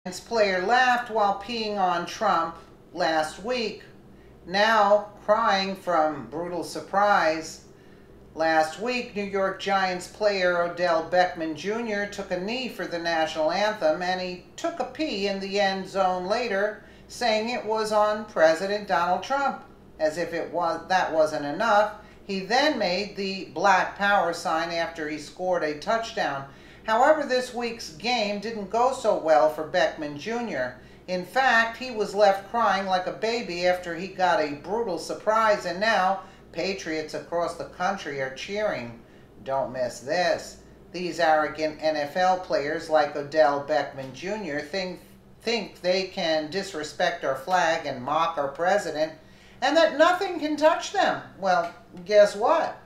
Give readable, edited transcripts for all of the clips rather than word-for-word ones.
Player laughed while peeing on Trump last week, now crying from brutal surprise. Last week, New York Giants player Odell Beckham Jr. took a knee for the national anthem, and he took a pee in the end zone later, saying it was on President Donald Trump. As if that wasn't enough, he then made the Black Power sign after he scored a touchdown. However, this week's game didn't go so well for Beckham Jr. In fact, he was left crying like a baby after he got a brutal surprise, and now patriots across the country are cheering. Don't miss this. These arrogant NFL players like Odell Beckham Jr. think they can disrespect our flag and mock our president, and that nothing can touch them. Well, guess what?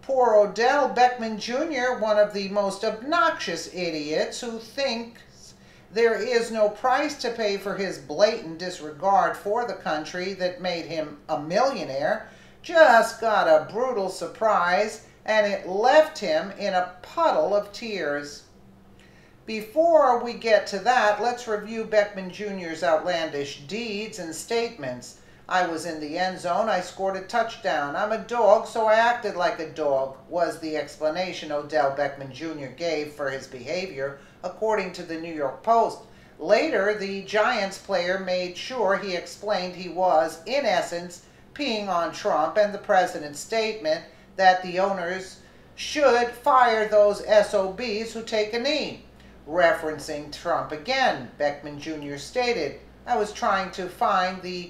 Poor Odell Beckham Jr., one of the most obnoxious idiots who thinks there is no price to pay for his blatant disregard for the country that made him a millionaire, just got a brutal surprise, and it left him in a puddle of tears. Before we get to that, let's review Beckham Jr.'s outlandish deeds and statements. I was in the end zone. I scored a touchdown. I'm a dog, so I acted like a dog, was the explanation Odell Beckham Jr. gave for his behavior, according to the New York Post. Later, the Giants player made sure he explained he was, in essence, peeing on Trump and the president's statement that the owners should fire those SOBs who take a knee. Referencing Trump again, Beckham Jr. stated, I was trying to find the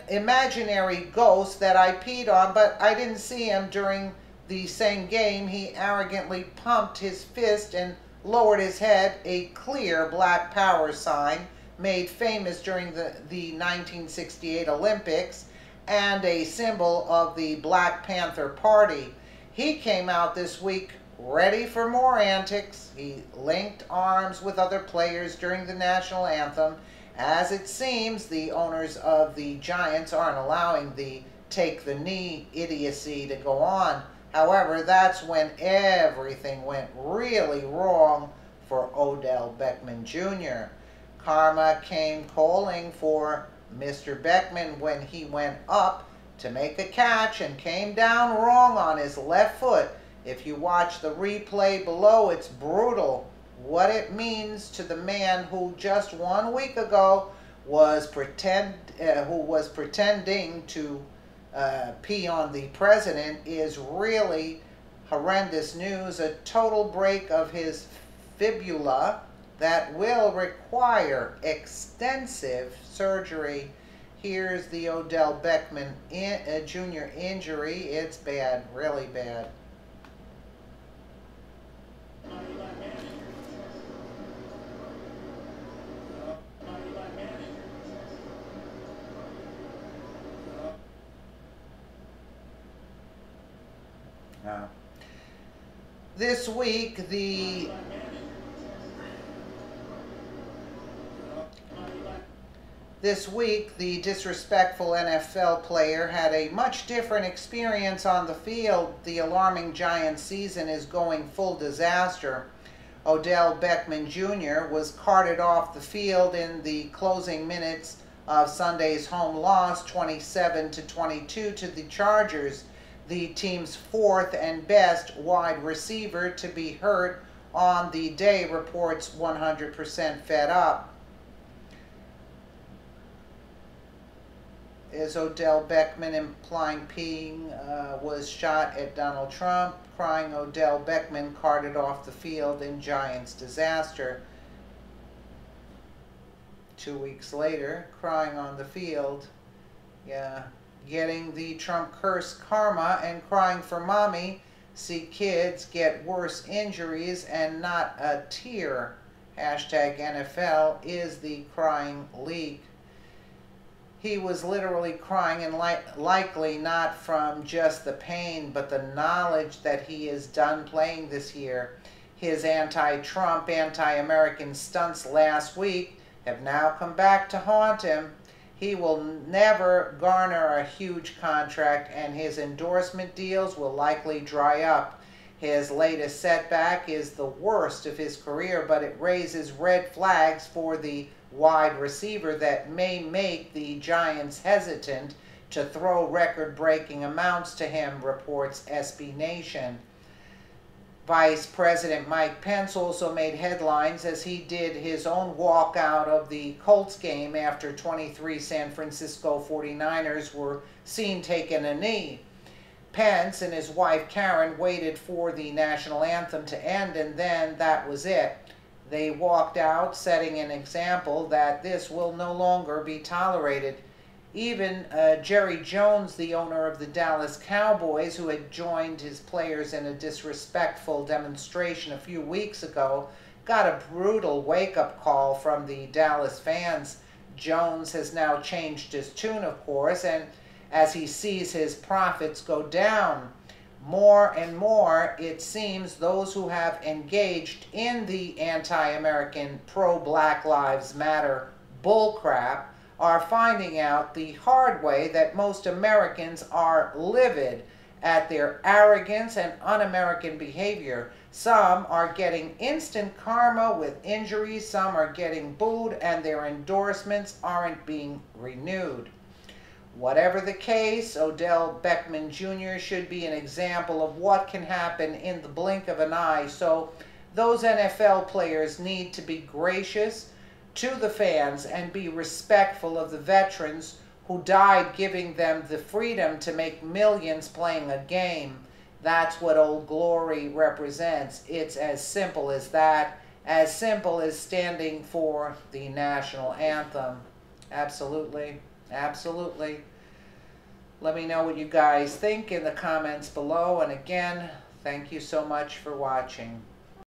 imaginary ghost that I peed on, but I didn't see him. During the same game, he arrogantly pumped his fist and lowered his head, a clear Black Power sign made famous during the 1968 Olympics and a symbol of the Black Panther Party. He came out this week ready for more antics. He linked arms with other players during the national anthem. As it seems, the owners of the Giants aren't allowing the take the knee idiocy to go on. However, that's when everything went really wrong for Odell Beckham Jr. Karma came calling for Mr. Beckham when he went up to make a catch and came down wrong on his left foot. If you watch the replay below, it's brutal what it means to the man who just 1 week ago was pretending to pee on the president is really horrendous news. A total break of his fibula that will require extensive surgery. Here's the Odell Beckham Jr. injury. It's bad, really bad. Uh, this week, the disrespectful NFL player had a much different experience on the field. The alarming Giants season is going full disaster. Odell Beckham Jr. was carted off the field in the closing minutes of Sunday's home loss, 27-22 to the Chargers, the team's fourth and best wide receiver to be hurt on the day, reports 100% Fed Up. Is Odell Beckham implying peeing was shot at Donald Trump? Crying Odell Beckham carted off the field in Giants disaster. 2 weeks later, crying on the field. Yeah. Getting the Trump curse karma and crying for mommy. See kids get worse injuries and not a tear. Hashtag NFL is the crying league. He was literally crying, and likely not from just the pain, but the knowledge that he is done playing this year. His anti-Trump, anti-American stunts last week have now come back to haunt him. He will never garner a huge contract, and his endorsement deals will likely dry up. His latest setback is the worst of his career, but it raises red flags for the wide receiver that may make the Giants hesitant to throw record-breaking amounts to him, reports SB Nation. Vice President Mike Pence also made headlines as he did his own walkout of the Colts game after 23 San Francisco 49ers were seen taking a knee. Pence and his wife Karen waited for the national anthem to end, and then that was it. They walked out, setting an example that this will no longer be tolerated. Even Jerry Jones, the owner of the Dallas Cowboys, who had joined his players in a disrespectful demonstration a few weeks ago, got a brutal wake-up call from the Dallas fans. Jones has now changed his tune, of course, and as he sees his profits go down, more and more, it seems, those who have engaged in the anti-American pro-Black Lives Matter bullcrap are finding out the hard way that most Americans are livid at their arrogance and un-American behavior. Some are getting instant karma with injuries, some are getting booed, and their endorsements aren't being renewed. Whatever the case, Odell Beckham Jr. should be an example of what can happen in the blink of an eye. So those NFL players need to be gracious to the fans and be respectful of the veterans who died giving them the freedom to make millions playing a game. That's what Old Glory represents. It's as simple as that, as simple as standing for the national anthem. Absolutely. Absolutely. Let me know what you guys think in the comments below. And again, thank you so much for watching.